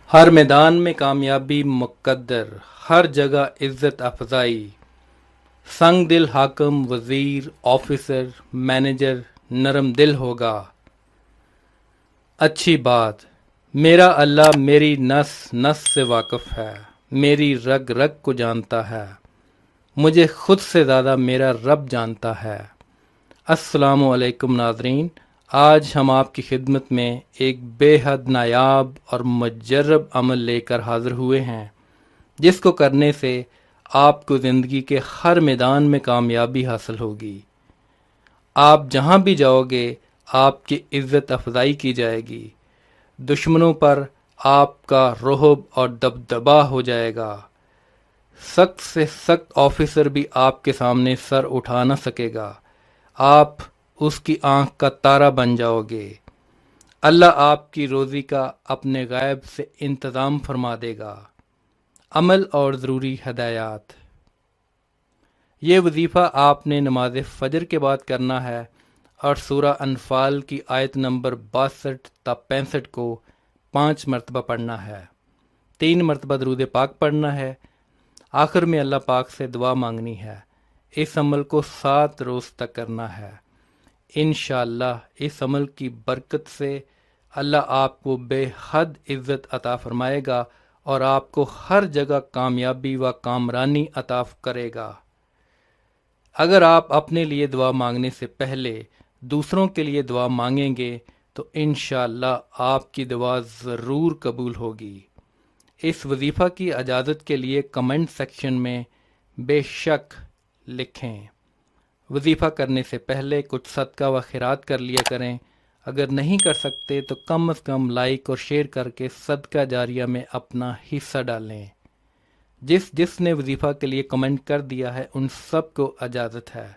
ہر میدان میں کامیابی مقدر، ہر جگہ عزت افزائی، سنگ دل حاکم وزیر آفیسر مینیجر نرم دل ہوگا۔ اچھی بات، میرا اللہ میری نس نس سے واقف ہے، میری رگ رگ کو جانتا ہے، مجھے خود سے زیادہ میرا رب جانتا ہے۔ السلام علیکم ناظرین، آج ہم آپ کی خدمت میں ایک بے حد نایاب اور مجرب عمل لے کر حاضر ہوئے ہیں، جس کو کرنے سے آپ کو زندگی کے ہر میدان میں کامیابی حاصل ہوگی۔ آپ جہاں بھی جاؤ گے آپ کی عزت افزائی کی جائے گی، دشمنوں پر آپ کا رعب اور دبدبا ہو جائے گا، سخت سے سخت آفیسر بھی آپ کے سامنے سر اٹھا نہ سکے گا، آپ اس کی آنکھ کا تارا بن جاؤ گے۔ اللہ آپ کی روزی کا اپنے غیب سے انتظام فرما دے گا۔ عمل اور ضروری ہدایات: یہ وظیفہ آپ نے نماز فجر کے بعد کرنا ہے اور سورہ انفال کی آیت نمبر 62 تا 65 کو 5 مرتبہ پڑھنا ہے، 3 مرتبہ درود پاک پڑھنا ہے، آخر میں اللہ پاک سے دعا مانگنی ہے۔ اس عمل کو 7 روز تک کرنا ہے۔ انشاءاللہ اس عمل کی برکت سے اللہ آپ کو بے حد عزت عطا فرمائے گا اور آپ کو ہر جگہ کامیابی و کامرانی عطا کرے گا۔ اگر آپ اپنے لیے دعا مانگنے سے پہلے دوسروں کے لیے دعا مانگیں گے تو انشاءاللہ آپ کی دعا ضرور قبول ہوگی۔ اس وظیفہ کی اجازت کے لیے کمنٹ سیکشن میں بے شک لکھیں۔ وظیفہ کرنے سے پہلے کچھ صدقہ و خیرات کر لیا کریں، اگر نہیں کر سکتے تو کم از کم لائک اور شیئر کر کے صدقہ جاریہ میں اپنا حصہ ڈالیں۔ جس نے وظیفہ کے لیے کمنٹ کر دیا ہے ان سب کو اجازت ہے۔